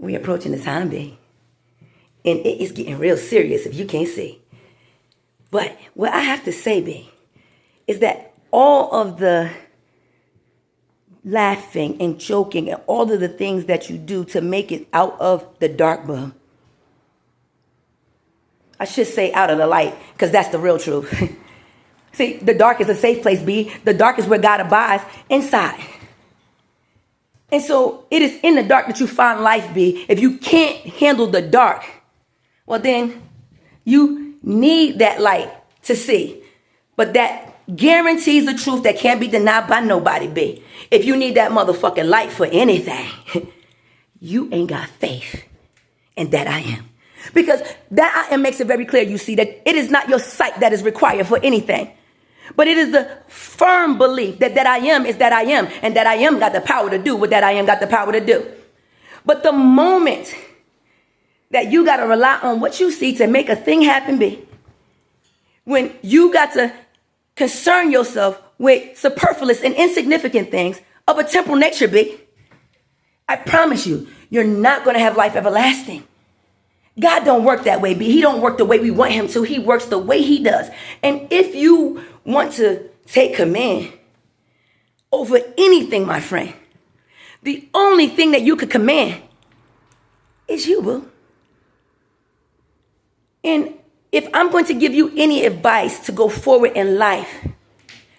We approaching the time, B. And it is getting real serious if you can't see. But what I have to say, B, is that all of the laughing and joking and all of the things that you do to make it out of the dark, boo. I should say out of the light, because that's the real truth. See, the dark is a safe place, B. The dark is where God abides, inside. And so it is in the dark that you find life, B. If you can't handle the dark, well then you need that light to see. But that guarantees the truth that can't be denied by nobody, B. If you need that motherfucking light for anything, you ain't got faith in that I am. Because that I am makes it very clear, you see, that it is not your sight that is required for anything. But it is the firm belief that I am is that I am, and that I am got the power to do what that I am got the power to do. But the moment that you got to rely on what you see to make a thing happen, B, when you got to concern yourself with superfluous and insignificant things of a temporal nature, B, I promise you, you're not going to have life everlasting. God don't work that way, B. He don't work the way we want him to. He works the way he does. And if you want to take command over anything, my friend, the only thing that you could command is you, boo. And if I'm going to give you any advice to go forward in life,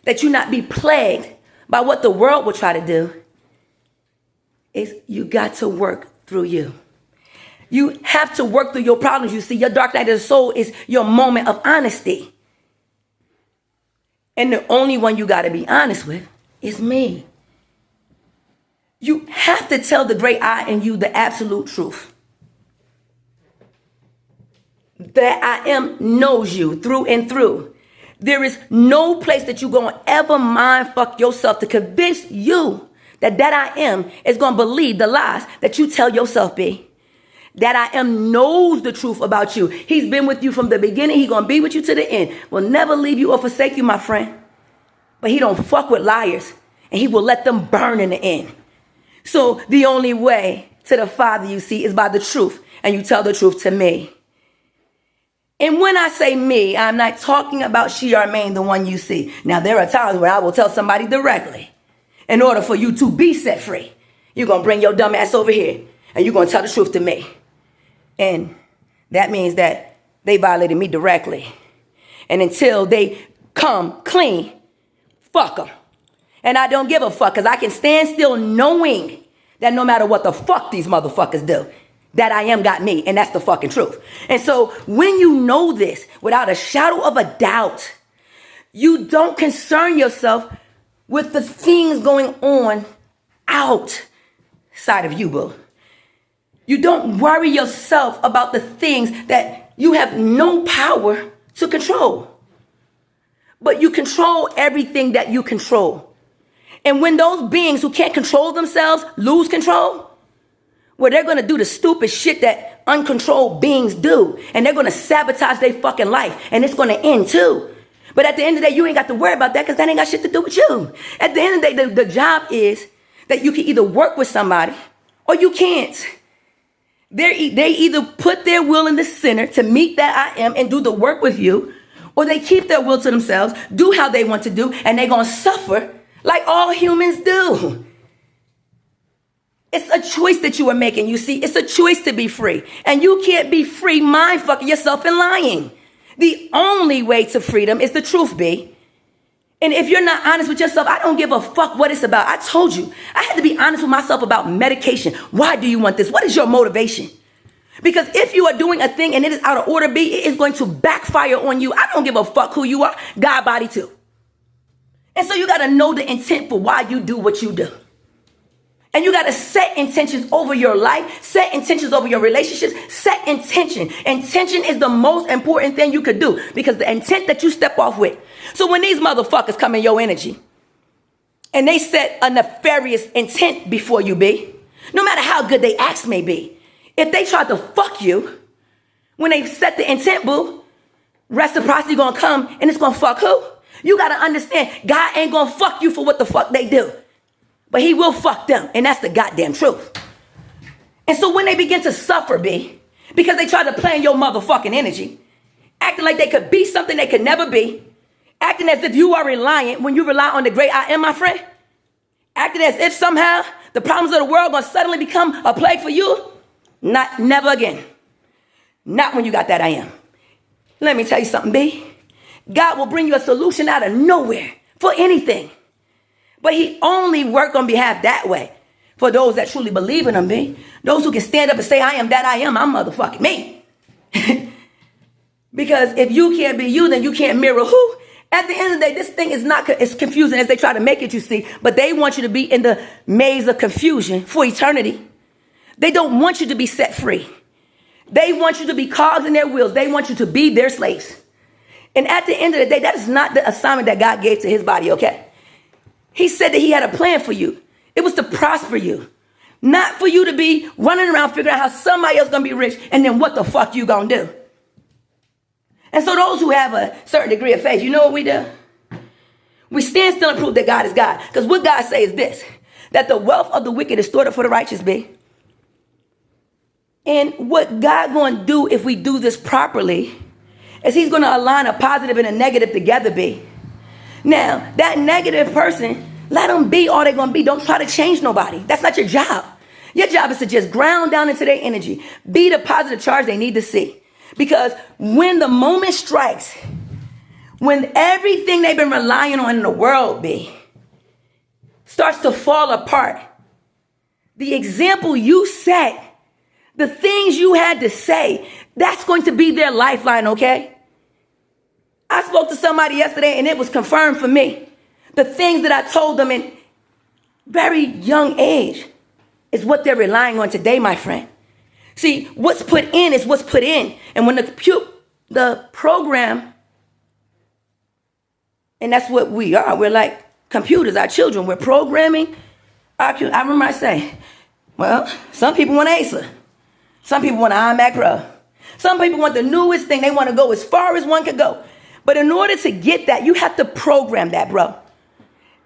that you not be plagued by what the world will try to do, is you got to work through you. You have to work through your problems. You see, your dark night of the soul is your moment of honesty. And the only one you got to be honest with is me. You have to tell the great I in you the absolute truth. That I am knows you through and through. There is no place that you're going to ever mind fuck yourself to convince you that I am is going to believe the lies that you tell yourself, B. That I am knows the truth about you. He's been with you from the beginning. He's going to be with you to the end. Will never leave you or forsake you, my friend. But he don't fuck with liars. And he will let them burn in the end. So the only way to the Father, you see, is by the truth. And you tell the truth to me. And when I say me, I'm not talking about she or Maine, the one you see. Now, there are times where I will tell somebody directly. In order for you to be set free, you're going to bring your dumb ass over here. And you're going to tell the truth to me. And that means that they violated me directly. And until they come clean, fuck them. And I don't give a fuck, because I can stand still knowing that no matter what the fuck these motherfuckers do, that I am got me, and that's the fucking truth. And so when you know this without a shadow of a doubt, you don't concern yourself with the things going on outside of you, boo. You don't worry yourself about the things that you have no power to control. But you control everything that you control. And when those beings who can't control themselves lose control, well, they're going to do the stupid shit that uncontrolled beings do. And they're going to sabotage their fucking life. And it's going to end too. But at the end of the day, you ain't got to worry about that, because that ain't got shit to do with you. At the end of the day, the job is that you can either work with somebody or you can't. They either put their will in the center to meet that I am and do the work with you, or they keep their will to themselves, do how they want to do, and they're going to suffer like all humans do. It's a choice that you are making, you see. It's a choice to be free. And you can't be free mind fucking yourself and lying. The only way to freedom is the truth, B. And if you're not honest with yourself, I don't give a fuck what it's about. I told you, I had to be honest with myself about medication. Why do you want this? What is your motivation? Because if you are doing a thing and it is out of order, B, it is going to backfire on you. I don't give a fuck who you are. God body too. And so you got to know the intent for why you do what you do. And you got to set intentions over your life, set intentions over your relationships, set intention. Intention is the most important thing you could do, because the intent that you step off with. So when these motherfuckers come in your energy and they set a nefarious intent before you, B, no matter how good they acts may be, if they try to fuck you, when they set the intent, boo, reciprocity gonna come and it's gonna fuck who? You gotta understand, God ain't gonna fuck you for what the fuck they do. But he will fuck them, and that's the goddamn truth. And so when they begin to suffer, B, because they try to play in your motherfucking energy, acting like they could be something they could never be, acting as if you are reliant when you rely on the great I am, my friend, acting as if somehow the problems of the world going to suddenly become a plague for you, never again. Not when you got that I am. Let me tell you something, B. God will bring you a solution out of nowhere for anything. But he only work on behalf that way for those that truly believe in him, B. Those who can stand up and say, I am that I am, I'm motherfucking me. Because if you can't be you, then you can't mirror who? At the end of the day, this thing is not as confusing as they try to make it, you see. But they want you to be in the maze of confusion for eternity. They don't want you to be set free. They want you to be cogs in their wheels. They want you to be their slaves. And at the end of the day, that is not the assignment that God gave to his body, okay? He said that he had a plan for you. It was to prosper you. Not for you to be running around figuring out how somebody else going to be rich and then what the fuck you going to do. And so those who have a certain degree of faith, you know what we do? We stand still and prove that God is God. Because what God says is this, that the wealth of the wicked is stored up for the righteous, B. And what God going to do if we do this properly is he's going to align a positive and a negative together, B. Now, that negative person, let them be all they're going to be. Don't try to change nobody. That's not your job. Your job is to just ground down into their energy. Be the positive charge they need to see. Because when the moment strikes, when everything they've been relying on in the world, B, starts to fall apart, the example you set, the things you had to say, that's going to be their lifeline, okay? I spoke to somebody yesterday and it was confirmed for me. The things that I told them in very young age is what they're relying on today, my friend. See, what's put in is what's put in. And when the program, and that's what we are. We're like computers, our children. We're programming. I remember I say, well, some people want Acer. Some people want an iMac Pro. Some people want the newest thing. They want to go as far as one could go. But in order to get that, you have to program that, bro.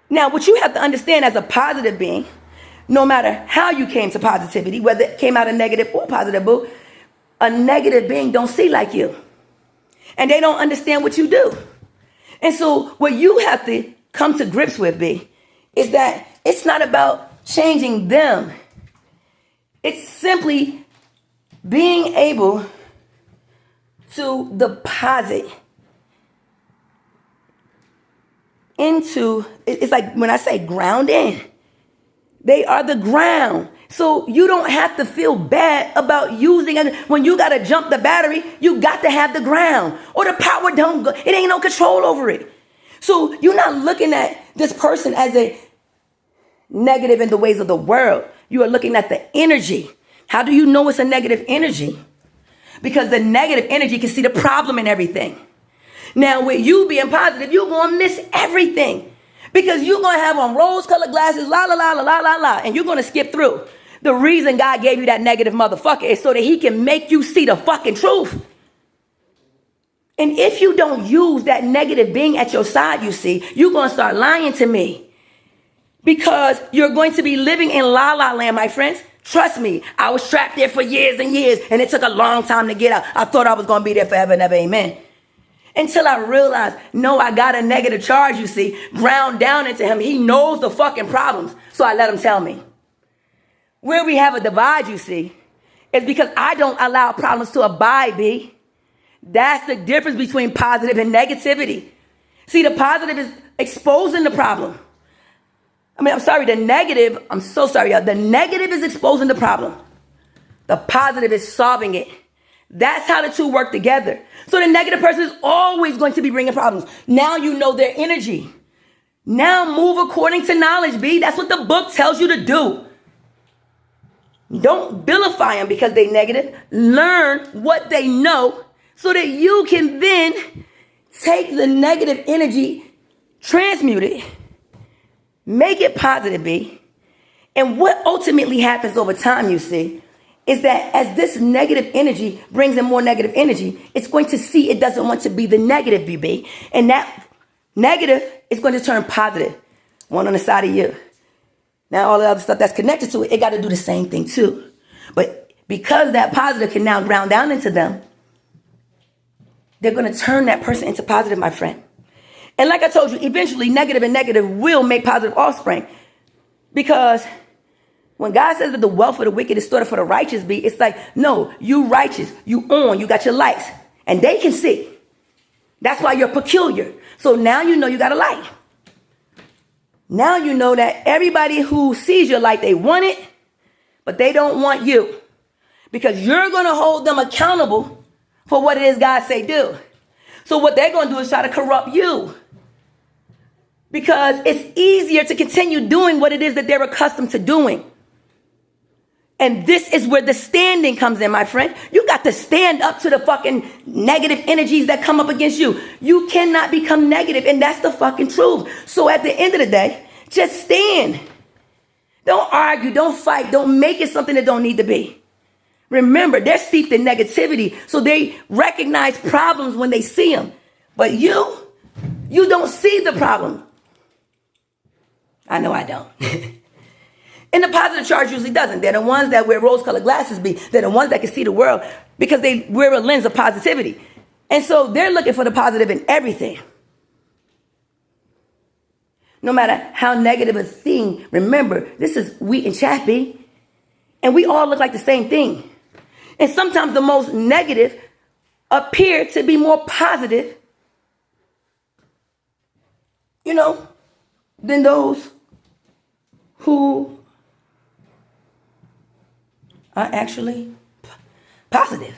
Now, what you have to understand as a positive being, no matter how you came to positivity, whether it came out of negative or positive, boo, a negative being don't see like you. And they don't understand what you do. And so what you have to come to grips with, B, is that it's not about changing them. It's simply being able to deposit into, it's like when I say ground in, they are the ground. So you don't have to feel bad about using it. When you got to jump the battery, you got to have the ground or the power don't go. It ain't no control over it. So you're not looking at this person as a negative in the ways of the world. You are looking at the energy. How do you know it's a negative energy? Because the negative energy can see the problem in everything. Now, with you being positive, you're going to miss everything. Because you're going to have on rose-colored glasses, la, la, la, la, la, la, la, and you're going to skip through. The reason God gave you that negative motherfucker is so that he can make you see the fucking truth. And if you don't use that negative being at your side, you see, you're going to start lying to me. Because you're going to be living in la-la land, my friends. Trust me, I was trapped there for years and years, and it took a long time to get out. I thought I was going to be there forever and ever, amen. Until I realized, no, I got a negative charge, you see, ground down into him. He knows the fucking problems, so I let him tell me. Where we have a divide, you see, is because I don't allow problems to abide, B. That's the difference between positive and negativity. See, the positive is exposing the problem. The negative, I'm so sorry, y'all. The negative is exposing the problem. The positive is solving it. That's how the two work together. So the negative person is always going to be bringing problems. Now you know their energy. Now move according to knowledge, B. That's what the book tells you to do. Don't vilify them because they're negative. Learn what they know so that you can then take the negative energy, transmute it, make it positive, B. And what ultimately happens over time, you see, is that as this negative energy brings in more negative energy, it's going to see it doesn't want to be the negative, BB. And that negative is going to turn positive, one on the side of you. Now, all the other stuff that's connected to it, it got to do the same thing too. But because that positive can now ground down into them, they're going to turn that person into positive, my friend. And like I told you, eventually negative and negative will make positive offspring. Because when God says that the wealth of the wicked is stored up for the righteous be, it's like, no, you righteous, you got your lights, and they can see. That's why you're peculiar. So now you know you got a light. Now you know that everybody who sees your light, they want it, but they don't want you. Because you're going to hold them accountable for what it is God say do. So what they're going to do is try to corrupt you. Because it's easier to continue doing what it is that they're accustomed to doing. And this is where the standing comes in, my friend. You got to stand up to the fucking negative energies that come up against you. You cannot become negative, and that's the fucking truth. So at the end of the day, just stand. Don't argue, don't fight, don't make it something that don't need to be. Remember, they're steeped in negativity, so they recognize problems when they see them. But you don't see the problem. I know I don't. And the positive charge usually doesn't. They're the ones that wear rose-colored glasses be. They're the ones that can see the world because they wear a lens of positivity. And so they're looking for the positive in everything. No matter how negative a thing, remember, this is wheat and chaff, B. And we all look like the same thing. And sometimes the most negative appear to be more positive, than those who are actually positive.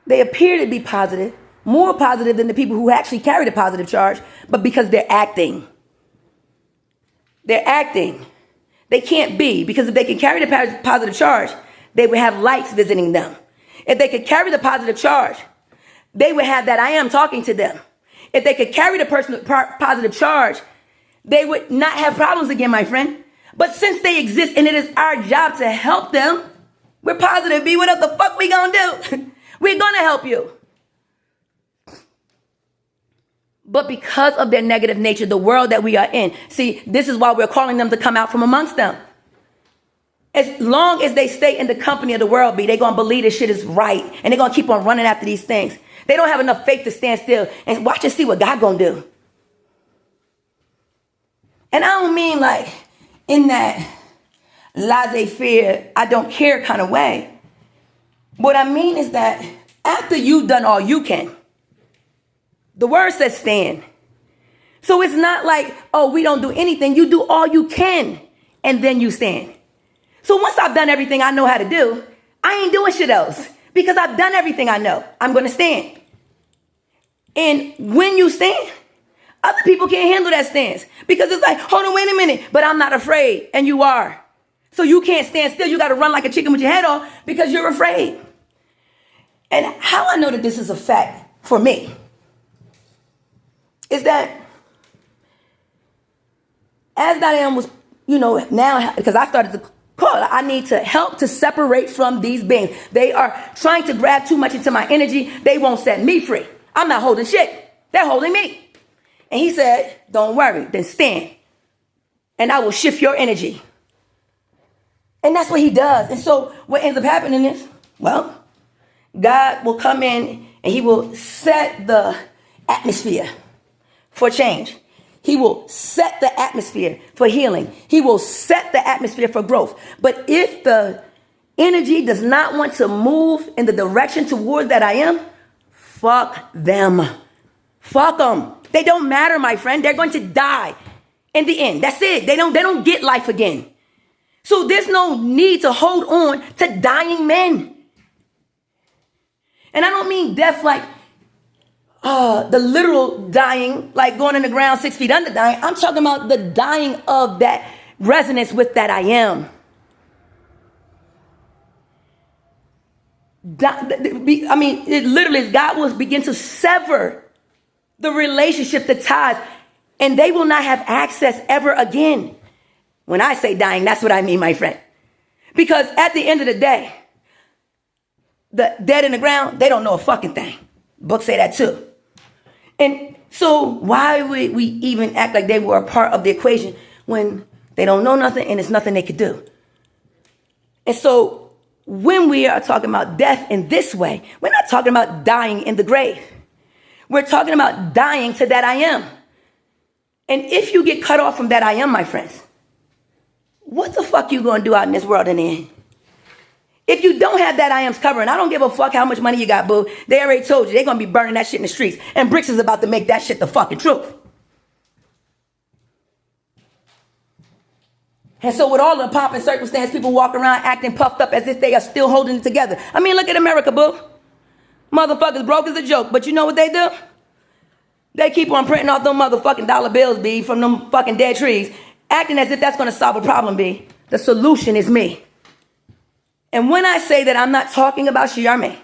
They appear to be positive, more positive than the people who actually carry the positive charge, but because they're acting. They can't be, because if they could carry the positive charge, they would have lights visiting them. If they could carry the positive charge, they would have that I am talking to them. If they could carry the positive charge, they would not have problems again, my friend. But since they exist and it is our job to help them, we're positive, B. What the fuck we gonna do? We're gonna help you. But because of their negative nature, the world that we are in, see, this is why we're calling them to come out from amongst them. As long as they stay in the company of the world, B, they're gonna believe this shit is right. And they're gonna keep on running after these things. They don't have enough faith to stand still and watch and see what God gonna do. And I don't mean like in that laissez-faire, I don't care kind of way. What I mean is that after you've done all you can, the word says stand. So it's not like, oh, we don't do anything. You do all you can and then you stand. So once I've done everything I know how to do, I ain't doing shit else because I've done everything I know. I'm going to stand. And when you stand, other people can't handle that stance because it's like, hold on, wait a minute, but I'm not afraid. And you are. So you can't stand still. You got to run like a chicken with your head off because you're afraid. And how I know that this is a fact for me is that as Diane was, now, because I started to call, I need to help to separate from these beings. They are trying to grab too much into my energy. They won't set me free. I'm not holding shit. They're holding me. And he said, don't worry, then stand. And I will shift your energy. And that's what he does. And so what ends up happening is, well, God will come in and he will set the atmosphere for change. He will set the atmosphere for healing. He will set the atmosphere for growth. But if the energy does not want to move in the direction towards that I am, fuck them. Fuck them. They don't matter, my friend. They're going to die in the end. That's it. They don't get life again. So there's no need to hold on to dying men. And I don't mean death like the literal dying, like going in the ground 6 feet under dying. I'm talking about the dying of that resonance with that I am. It literally is God will begin to sever the relationship, the ties, and they will not have access ever again. When I say dying, that's what I mean, my friend. Because at the end of the day, the dead in the ground, they don't know a fucking thing. Books say that too. And so why would we even act like they were a part of the equation when they don't know nothing and it's nothing they could do? And so when we are talking about death in this way, we're not talking about dying in the grave. We're talking about dying to that I am. And if you get cut off from that I am, my friends, what the fuck you gonna do out in this world in the end? If you don't have that I am's covering, I don't give a fuck how much money you got, boo. They already told you they're gonna be burning that shit in the streets. And Bricks is about to make that shit the fucking truth. And so with all the pomp and circumstance, people walk around acting puffed up as if they are still holding it together. I mean, look at America, boo. Motherfuckers broke as a joke, but you know what they do? They keep on printing off them motherfucking dollar bills, B, from them fucking dead trees, acting as if that's gonna solve a problem, B. The solution is me. And when I say that, I'm not talking about Charmaine.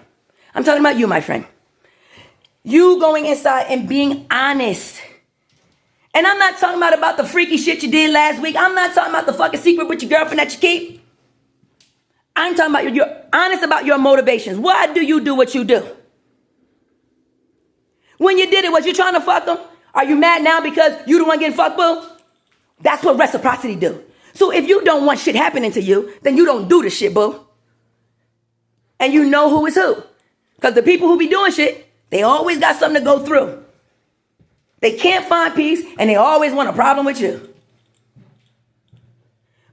I'm talking about you, my friend. You going inside and being honest. And I'm not talking about the freaky shit you did last week. I'm not talking about the fucking secret with your girlfriend that you keep. I'm talking about you're honest about your motivations. Why do you do what you do? When you did it, was you trying to fuck them? Are you mad now because you the one getting fucked, boo? That's what reciprocity do. So if you don't want shit happening to you, then you don't do the shit, boo. And you know who is who. Because the people who be doing shit, they always got something to go through. They can't find peace, and they always want a problem with you.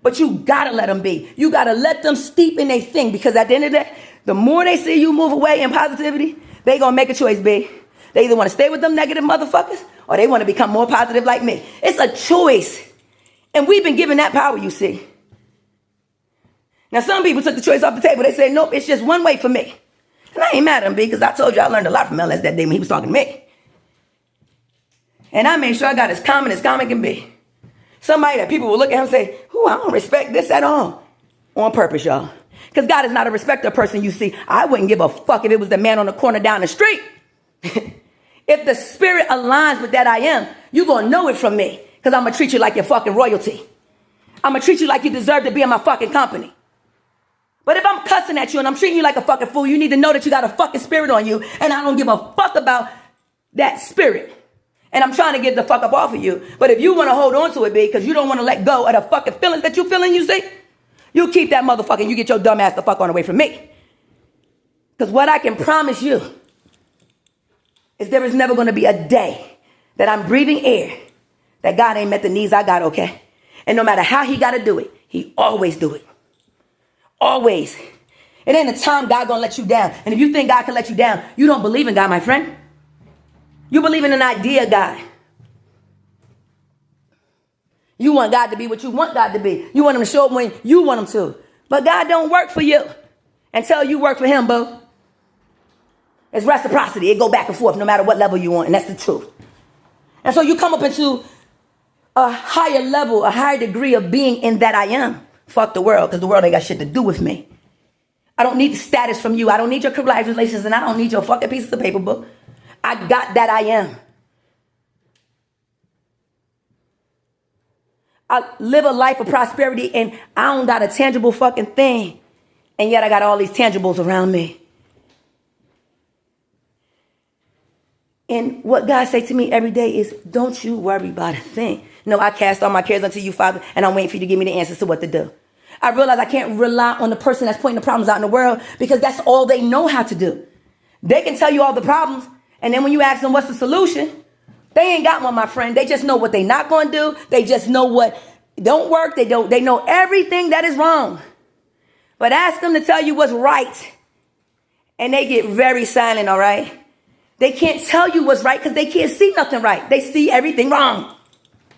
But you gotta let them be. You gotta let them steep in their thing, because at the end of the day, the more they see you move away in positivity, they gonna make a choice, B. They either want to stay with them negative motherfuckers, or they want to become more positive like me. It's a choice. And we've been given that power, you see. Now, some people took the choice off the table. They said, nope, it's just one way for me. And I ain't mad at him, B, because I told you I learned a lot from LS that day when he was talking to me. And I made sure I got as calm can be. Somebody that people will look at him and say, I don't respect this at all. On purpose, y'all. Because God is not a respecter of person, you see. I wouldn't give a fuck if it was the man on the corner down the street. If the spirit aligns with that I am, you're going to know it from me. Because I'm going to treat you like your fucking royalty. I'm going to treat you like you deserve to be in my fucking company. But if I'm cussing at you and I'm treating you like a fucking fool, you need to know that you got a fucking spirit on you. And I don't give a fuck about that spirit. And I'm trying to get the fuck up off of you. But if you want to hold on to it, B, because you don't want to let go of the fucking feelings that you feeling, you see, you keep that motherfucker and you get your dumb ass the fuck on away from me. Because what I can promise you is there is never going to be a day that I'm breathing air that God ain't met the needs I got, okay? And no matter how he got to do it, he always do it. Always. It ain't a time God gonna let you down. And if you think God can let you down, you don't believe in God, my friend. You believe in an idea God. You want God to be what you want God to be. You want him to show up when you want him to. But God don't work for you until you work for him, boo. It's reciprocity. It go back and forth no matter what level you want. And that's the truth. And so you come up into a higher level, a higher degree of being in that I am. Fuck the world, because the world ain't got shit to do with me. I don't need status from you. I don't need your congratulations, and I don't need your fucking pieces of paper, book. I got that I am. I live a life of prosperity, and I don't got a tangible fucking thing. And yet I got all these tangibles around me. And what God say to me every day is, don't you worry about a thing. No, I cast all my cares unto you, Father, and I'm waiting for you to give me the answers to what to do. I realize I can't rely on the person that's pointing the problems out in the world because that's all they know how to do. They can tell you all the problems, and then when you ask them what's the solution, they ain't got one, my friend. They just know what they not going to do. They just know what don't work. They know everything that is wrong. But ask them to tell you what's right, and they get very silent, all right? They can't tell you what's right because they can't see nothing right. They see everything wrong.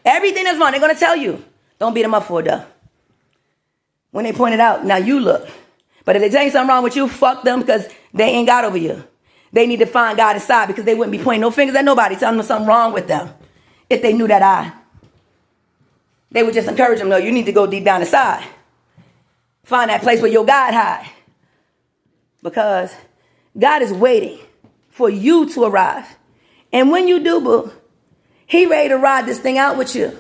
Everything that's wrong, they're going to tell you. Don't beat them up for it, though. When they point it out, now you look. But if they tell you something wrong with you, fuck them because they ain't God over you. They need to find God inside because they wouldn't be pointing no fingers at nobody telling them something wrong with them. If they knew that they would just encourage them, no, you need to go deep down inside. Find that place where your God hide. Because God is waiting for you to arrive. And when you do, boo, he ready to ride this thing out with you.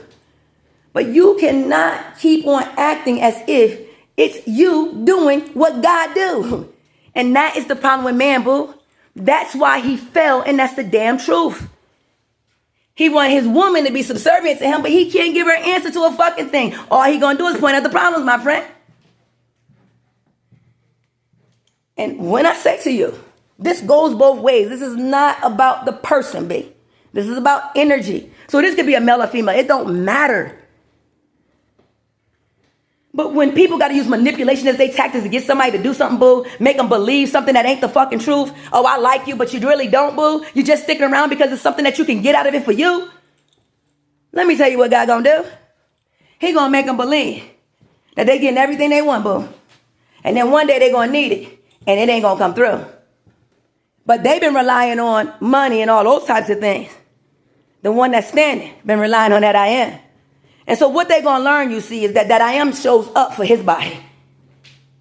But you cannot keep on acting as if it's you doing what God do. And that is the problem with man, boo. That's why he fell, and that's the damn truth. He wanted his woman to be subservient to him, but he can't give her an answer to a fucking thing. All he gonna do is point out the problems, my friend. And when I say to you, this goes both ways. This is not about the person, B. This is about energy. So this could be a male or female. It don't matter. But when people got to use manipulation as their tactics to get somebody to do something, boo, make them believe something that ain't the fucking truth. Oh, I like you, but you really don't, boo. You just sticking around because it's something that you can get out of it for you. Let me tell you what God gonna do. He gonna make them believe that they getting everything they want, boo. And then one day they gonna need it, and it ain't gonna come through. But they've been relying on money and all those types of things. The one that's standing been relying on that I am. And so what they gonna learn, you see, is that I am shows up for his body.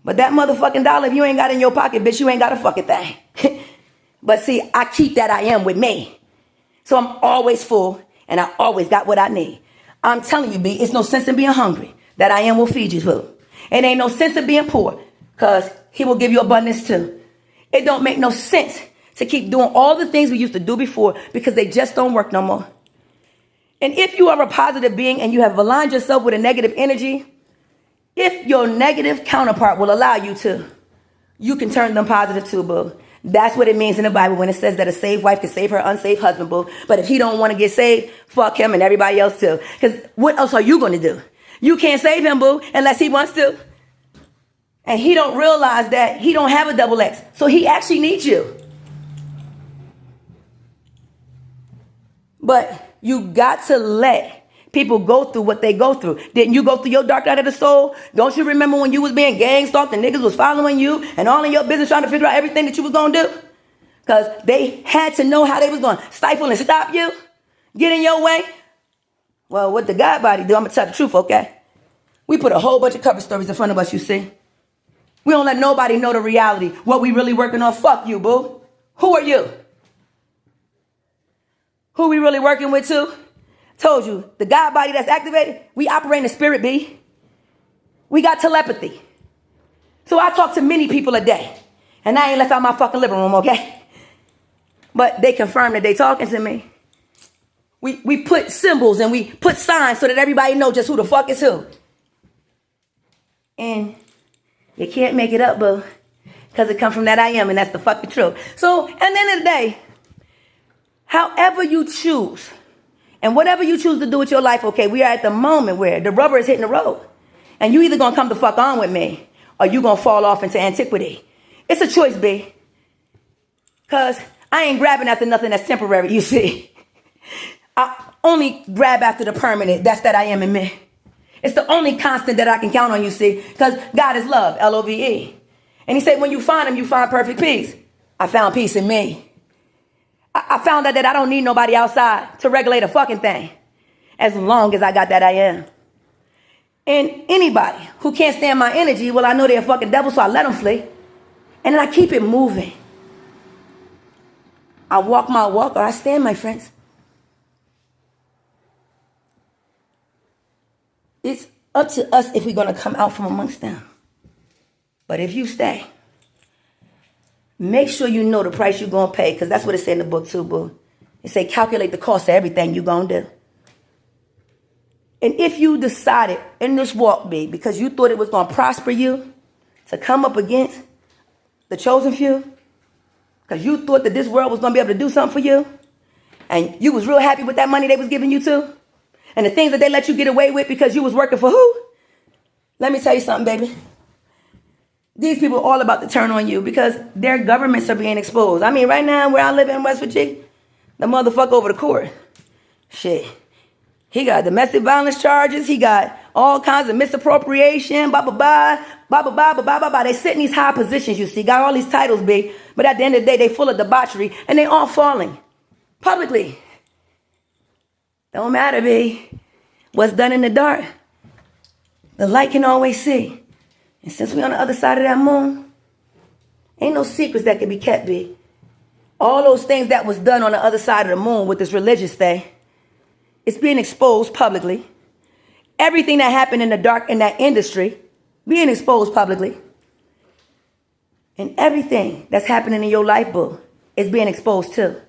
But that motherfucking dollar, if you ain't got it in your pocket, bitch, you ain't got a fucking thing. But see, I keep that I am with me. So I'm always full, and I always got what I need. I'm telling you, B, it's no sense in being hungry. That I am will feed you food. It ain't no sense in being poor, because he will give you abundance too. It don't make no sense to keep doing all the things we used to do before, because they just don't work no more. And if you are a positive being and you have aligned yourself with a negative energy, if your negative counterpart will allow you to, you can turn them positive too, boo. That's what it means in the Bible when it says that a saved wife can save her unsaved husband, boo. But if he don't want to get saved, fuck him and everybody else too. Because what else are you going to do? You can't save him, boo, unless he wants to. And he don't realize that he don't have a double X. So he actually needs you. But you got to let people go through what they go through. Didn't you go through your dark night of the soul? Don't you remember when you was being gang stalked and niggas was following you and all in your business trying to figure out everything that you was going to do? Because they had to know how they was going to stifle and stop you, get in your way. Well, what the God body do, I'm going to tell the truth, okay? We put a whole bunch of cover stories in front of us, you see. We don't let nobody know the reality, what we really working on. Fuck you, boo. Who are you? Who we really working with too? Told you, the God body that's activated, we operate in the spirit, B. We got telepathy. So I talk to many people a day. And I ain't left out my fucking living room, okay? But they confirm that they talking to me. We put symbols and we put signs so that everybody know just who the fuck is who. And you can't make it up, boo. Because it comes from that I am, and that's the fucking truth. So at the end of the day, however you choose, and whatever you choose to do with your life, okay, we are at the moment where the rubber is hitting the road. And you either going to come the fuck on with me, or you going to fall off into antiquity. It's a choice, B. Because I ain't grabbing after nothing that's temporary, you see. I only grab after the permanent. That's that I am in me. It's the only constant that I can count on, you see. Because God is love, Love. And he said, when you find him, you find perfect peace. I found peace in me. I found out that I don't need nobody outside to regulate a fucking thing. As long as I got that I am. And anybody who can't stand my energy, well, I know they're a fucking devil, so I let them flee. And then I keep it moving. I walk my walk, or I stand, my friends. It's up to us if we're going to come out from amongst them. But if you stay, make sure you know the price you're going to pay, because that's what it said in the book too, boo. It say calculate the cost of everything you're going to do. And if you decided in this walk, B, because you thought it was going to prosper you, to come up against the chosen few, because you thought that this world was going to be able to do something for you, and you was real happy with that money they was giving you too, and the things that they let you get away with because you was working for who? Let me tell you something, baby. These people are all about to turn on you because their governments are being exposed. I mean, right now where I live in West Virginia, the motherfucker over the court, shit, he got domestic violence charges. He got all kinds of misappropriation, blah, blah, blah, blah, blah, blah, blah, blah, blah. They sit in these high positions, you see, got all these titles, big, but at the end of the day, they full of debauchery, and they all falling publicly. Don't matter, B. What's done in the dark, the light can always see. And since we're on the other side of that moon, ain't no secrets that can be kept, B. All those things that was done on the other side of the moon with this religious thing, it's being exposed publicly. Everything that happened in the dark in that industry, being exposed publicly. And everything that's happening in your life, boo, is being exposed too.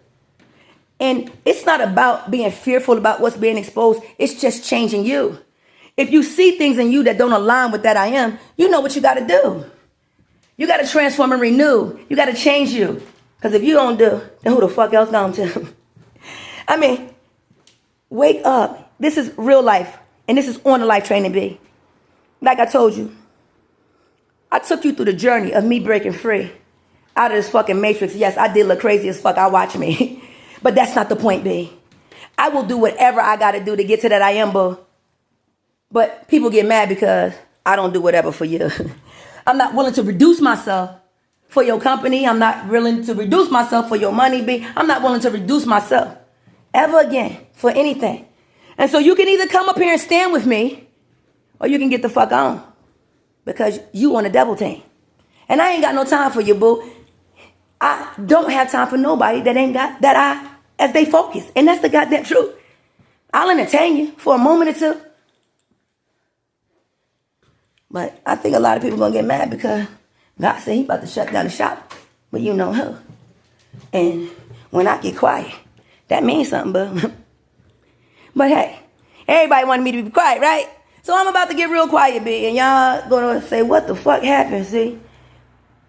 And it's not about being fearful about what's being exposed. It's just changing you. If you see things in you that don't align with that I am, you know what you got to do. You got to transform and renew. You got to change you. Because if you don't do, then who the fuck else going to? I mean, wake up. This is real life. And this is on the life training B. Like I told you, I took you through the journey of me breaking free out of this fucking matrix. Yes, I did look crazy as fuck. I watch me. But that's not the point, B. I will do whatever I got to do to get to that I am, boo. But people get mad because I don't do whatever for you. I'm not willing to reduce myself for your company. I'm not willing to reduce myself for your money, B. I'm not willing to reduce myself ever again for anything. And so you can either come up here and stand with me or you can get the fuck on because you on a devil team. And I ain't got no time for you, boo. I don't have time for nobody that ain't got that eye as they focus. And that's the goddamn truth. I'll entertain you for a moment or two. But I think a lot of people going to get mad because God said he about to shut down the shop. But you know who. And when I get quiet, that means something, boo. But hey, everybody wanted me to be quiet, right? So I'm about to get real quiet, B. And y'all going to say, what the fuck happened, see?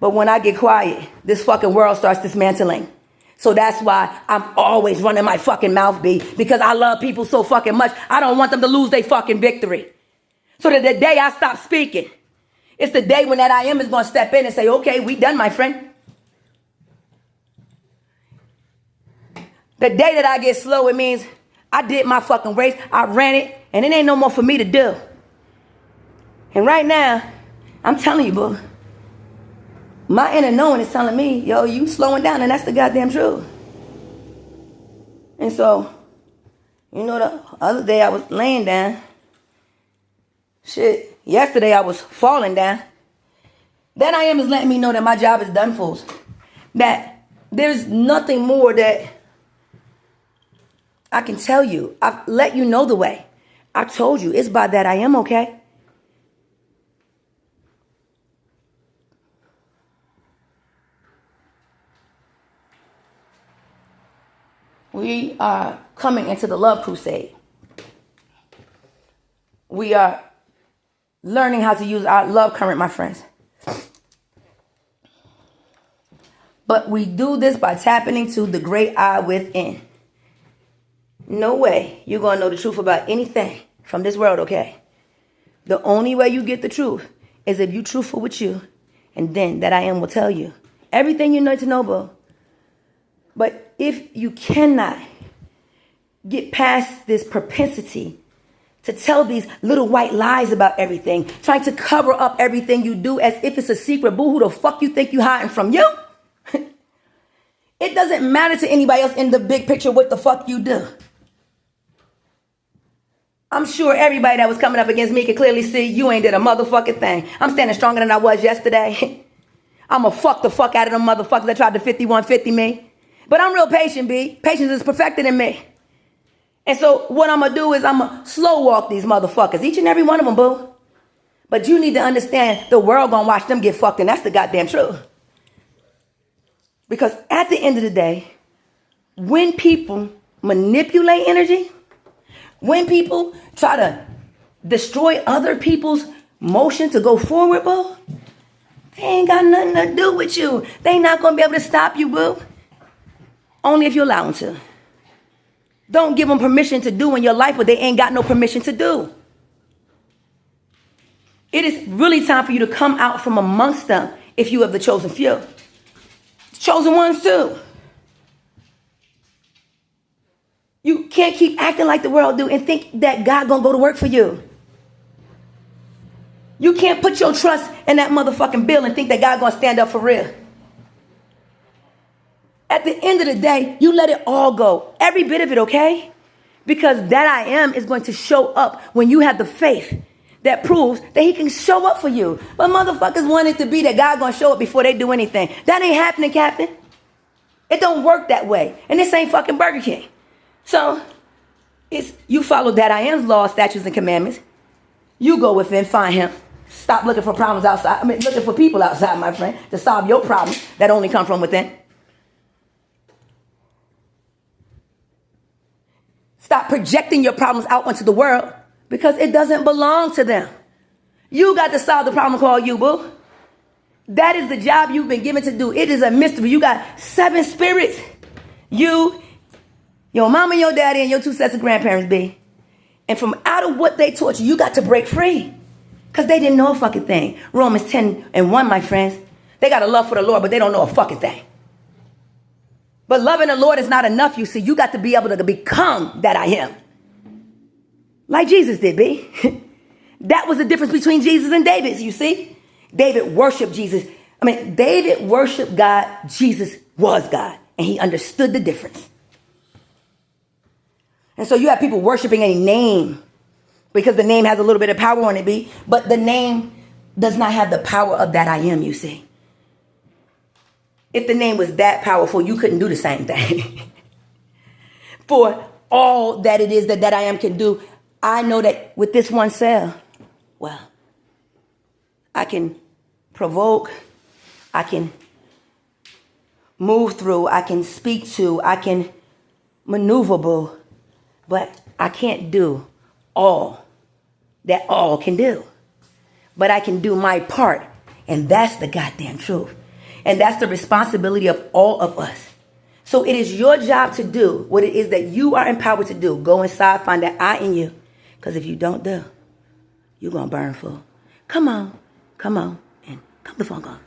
But when I get quiet, this fucking world starts dismantling. So that's why I'm always running my fucking mouth, B. Because I love people so fucking much. I don't want them to lose their fucking victory. So that the day I stop speaking, it's the day when that I am is going to step in and say, okay, we done, my friend. The day that I get slow, it means I did my fucking race. I ran it. And it ain't no more for me to do. And right now, I'm telling you, boo. My inner knowing is telling me, yo, you slowing down. And that's the goddamn truth. And so, you know, the other day I was laying down. Shit, yesterday I was falling down. That I am is letting me know that my job is done, fools. That there's nothing more that I can tell you. I've let you know the way. I told you, it's by that I am, okay? We are coming into the love crusade. We are learning how to use our love current, my friends. But we do this by tapping into the great I within. No way you're going to know the truth about anything from this world, okay? The only way you get the truth is if you're truthful with you, and then that I am will tell you everything you need to know, boo. But if you cannot get past this propensity to tell these little white lies about everything, trying to cover up everything you do as if it's a secret, boo, who the fuck you think you hiding from? You? It doesn't matter to anybody else in the big picture what the fuck you do. I'm sure everybody that was coming up against me could clearly see you ain't did a motherfucking thing. I'm standing stronger than I was yesterday. I'ma fuck the fuck out of them motherfuckers that tried to 5150 me. But I'm real patient, B. Patience is perfected in me. And so what I'm gonna do is I'm gonna slow walk these motherfuckers, each and every one of them, boo. But you need to understand the world gonna watch them get fucked, and that's the goddamn truth. Because at the end of the day, when people manipulate energy, when people try to destroy other people's motion to go forward, boo, they ain't got nothing to do with you. They not going to be able to stop you, boo. Only if you allow them to. Don't give them permission to do in your life what they ain't got no permission to do. It is really time for you to come out from amongst them if you have the chosen few. The chosen ones too. You can't keep acting like the world do and think that God gonna go to work for you. You can't put your trust in that motherfucking bill and think that God gonna stand up for real. At the end of the day, you let it all go. Every bit of it, okay? Because that I am is going to show up when you have the faith that proves that he can show up for you. But motherfuckers want it to be that God gonna show up before they do anything. That ain't happening, Captain. It don't work that way. And this ain't fucking Burger King. So, it's you follow that I am's law, statutes, and commandments. You go within, find him. Stop looking for problems outside. Looking for people outside, my friend, to solve your problems that only come from within. Stop projecting your problems out onto the world because it doesn't belong to them. You got to solve the problem called you, boo. That is the job you've been given to do. It is a mystery. You got 7 spirits. You, your mama, your daddy, and your 2 sets of grandparents, B. And from out of what they taught you, you got to break free. Because they didn't know a fucking thing. Romans 10:1, my friends. They got a love for the Lord, but they don't know a fucking thing. But loving the Lord is not enough, you see. You got to be able to become that I am. Like Jesus did, B. That was the difference between Jesus and David, you see. David worshiped Jesus. David worshiped God. Jesus was God. And he understood the difference. And so you have people worshiping a name because the name has a little bit of power on it, B. But the name does not have the power of that I am, you see. If the name was that powerful, you couldn't do the same thing. For all that it is that I am can do, I know that with this one cell, well, I can provoke, I can move through, I can speak to, I can maneuverable, but I can't do all that all can do. But I can do my part, and that's the goddamn truth. And that's the responsibility of all of us. So it is your job to do what it is that you are empowered to do. Go inside, find that I in you. Because if you don't do, you're going to burn full. Come on, and come the fuck on.